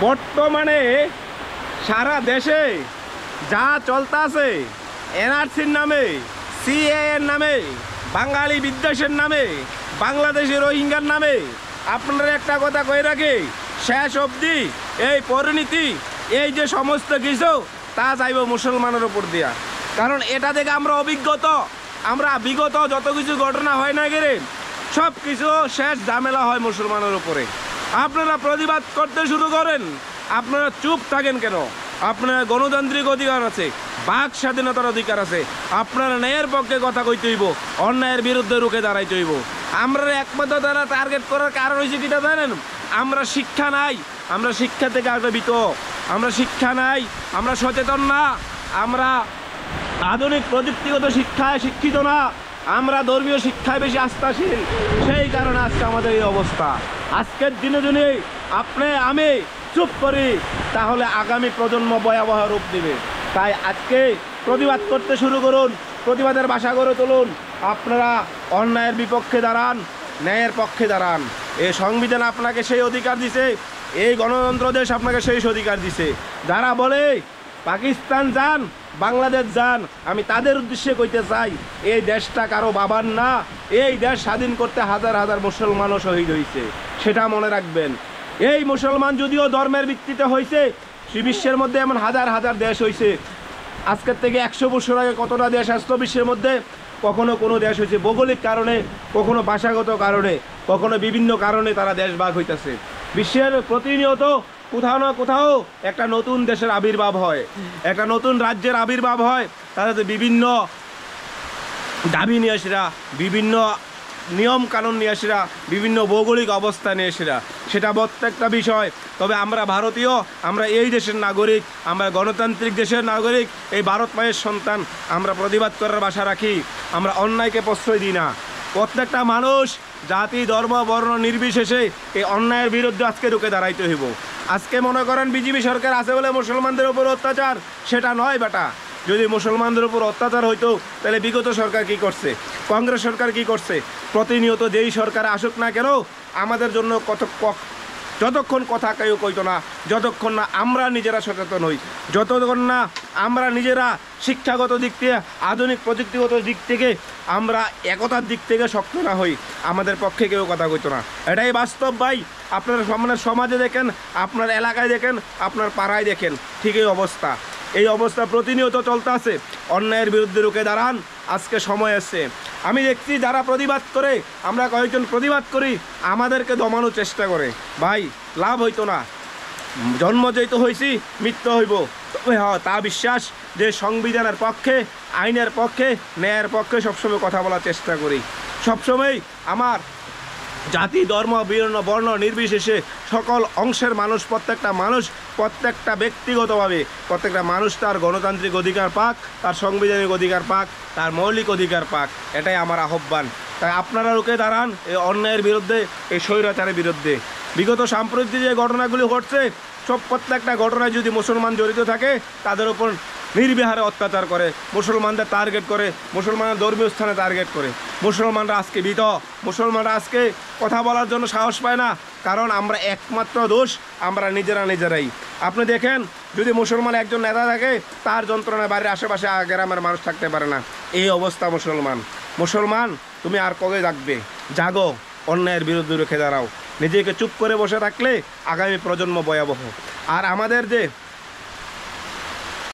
বর্তমানে সারা দেশে যা চলতেছে এনআরসির নামে, সিএএর নামে, বাঙালি বিদ্বেষের নামে, বাংলাদেশের রোহিঙ্গার নামে, আপনারা একটা কথা কয়ে রাখে, শেষ অবধি এই পরিণতি, এই যে সমস্ত কিছু তা চাইব মুসলমানের উপর দিয়া। কারণ এটা থেকে আমরা অভিজ্ঞতা, আমরা বিগত যত কিছু ঘটনা হয় না গেলে সব কিছু শেষ ঝামেলা হয় মুসলমানের উপরে। আপনারা প্রতিবাদ করতে শুরু করেন, আপনারা চুপ থাকেন কেন? আপনারা গণতান্ত্রিক অধিকার আছে, বাক স্বাধীনতার অধিকার আছে, আপনারা ন্যায়ের পক্ষে কথা কইতে হইব, অন্যায়ের বিরুদ্ধে রুখে দাঁড়াইতে হইব। আমরা একমাত্র তারা টার্গেট করার কারণ হয়েছে কিটা জানেন? আমরা শিক্ষা নাই, আমরা শিক্ষা থেকে আগ্রহীত, আমরা শিক্ষা নাই, আমরা সচেতন না, আমরা আধুনিক প্রযুক্তিগত শিক্ষায় শিক্ষিত না, আমরা ধর্মীয় শিক্ষায় বেশি আস্থাশীল। সেই কারণে আজকে আমাদের এই অবস্থা। আজকের দিনে যদি আপনি আমি চুপ করি তাহলে আগামী প্রজন্ম ভয়াবহ রূপ নেবে। তাই আজকে প্রতিবাদ করতে শুরু করুন, প্রতিবাদের ভাষা গড়ে তুলুন। আপনারা অন্যায়ের বিপক্ষে দাঁড়ান, ন্যায়ের পক্ষে দাঁড়ান। এই সংবিধান আপনাকে সেই অধিকার দিছে, এই গণতন্ত্র দেশ আপনাকে সেই অধিকার দিছে। যারা বলে পাকিস্তান যান, বাংলাদেশ যান, আমি তাদের উদ্দেশ্যে কইতে চাই, এই দেশটা কারো বাবার না। এই দেশ স্বাধীন করতে হাজার হাজার মুসলমানও শহীদ হয়েছে, সেটা মনে রাখবেন। এই মুসলমান যদিও ধর্মের ভিত্তিতে হয়েছে, বিশ্বের মধ্যে এমন হাজার হাজার দেশ হয়েছে। আজকের থেকে 100 বছর আগে কতটা দেশ আসতো বিশ্বের মধ্যে? কখনো কোনো দেশ হয়েছে ভৌগোলিক কারণে, কখনো ভাষাগত কারণে, কখনো বিভিন্ন কারণে তারা দেশ ভাগ হইতেছে। বিশ্বের প্রতিনিয়ত কোথাও না কোথাও একটা নতুন দেশের আবির্ভাব হয়, একটা নতুন রাজ্যের আবির্ভাব হয়। তাদের বিভিন্ন দাবি নিয়ে আসেরা, বিভিন্ন নিয়ম কানুন নিয়ে আসেরা, বিভিন্ন ভৌগোলিক অবস্থা নিয়ে আসেরা, সেটা প্রত্যেকটা বিষয়। তবে আমরা ভারতীয়, আমরা এই দেশের নাগরিক, আমরা গণতান্ত্রিক দেশের নাগরিক, এই ভারত মায়ের সন্তান। আমরা প্রতিবাদ করার ভাষা রাখি, আমরা অন্যায়কে প্রশ্রয় দিই না। প্রত্যেকটা মানুষ জাতি ধর্ম বর্ণ নির্বিশেষে এই অন্যায়ের বিরুদ্ধে আজকে রুখে দাঁড়াইতে হইব। আজকে মনে করেন বিজেপি সরকার আছে বলে মুসলমানদের উপর অত্যাচার, সেটা নয় বেটা। যদি মুসলমানদের উপর অত্যাচার হইতো তাহলে বিগত সরকার কি করছে, কংগ্রেস সরকার কি করছে? প্রতিনিয়ত যেই সরকার আসুক না কেন আমাদের জন্য যতক্ষণ কথা কেউ কইতো না, যতক্ষণ না আমরা নিজেরা সচেতন হই, যতক্ষণ না আমরা নিজেরা শিক্ষাগত দিক থেকে, আধুনিক প্রযুক্তিগত দিক থেকে আমরা একতার দিক থেকে শক্ত না হই, আমাদের পক্ষে কেউ কথা কইতো না। এটাই বাস্তব ভাই। আপনার সমাজে দেখেন, আপনার এলাকায় দেখেন, আপনার পাড়ায় দেখেন, ঠিক এই অবস্থা। এই অবস্থা প্রতিনিয়ত চলতে আছে। অন্যায়ের বিরুদ্ধে রুখে দাঁড়ান, আজকে সময় আসছে। আমি দেখছি যারা প্রতিবাদ করে, আমরা কয়েকজন প্রতিবাদ করি, আমাদেরকে দমানোর চেষ্টা করে। ভাই লাভ হইতো না, জন্ম যেহেতু হয়েছি মৃত্যু হইব। তবে তা বিশ্বাস যে সংবিধানের পক্ষে, আইনের পক্ষে, ন্যায়ের পক্ষে সবসময় কথা বলার চেষ্টা করি। সবসময় আমার জাতি ধর্ম বর্ণ নির্বিশেষে সকল অংশের মানুষ, প্রত্যেকটা মানুষ, প্রত্যেকটা ব্যক্তিগতভাবে প্রত্যেকটা মানুষ তার গণতান্ত্রিক অধিকার পাক, তার সাংবিধানিক অধিকার পাক, তার মৌলিক অধিকার পাক। এটাই আমার আহ্বান। তাই আপনারা রুখে দাঁড়ান এই অন্যায়ের বিরুদ্ধে, এই স্বৈরাচারের বিরুদ্ধে। বিগত সাম্প্রতিক যে ঘটনাগুলি ঘটছে, সব প্রত্যেকটা ঘটনায় যদি মুসলমান জড়িত থাকে তাদের উপর নির্বিহারে অত্যাচার করে, মুসলমানদের টার্গেট করে, মুসলমানের ধর্মীয় স্থানে টার্গেট করে। মুসলমানরা আজকে ভীত, মুসলমানরা আজকে কথা বলার জন্য সাহস পায় না। কারণ আমরা একমাত্র দোষ আমরা নিজেরাই। আপনি দেখেন, যদি মুসলমান একজন নেতা থাকে তার যন্ত্রণায় বাড়ির আশেপাশে গ্রামের মানুষ থাকতে পারে না। এই অবস্থা মুসলমান তুমি আর কবে জাগবে? জাগো, অন্যায়ের বিরুদ্ধে রুখে দাঁড়াও। নিজেকে চুপ করে বসে থাকলে আগামী প্রজন্ম ভয়াবহ। আর আমাদের যে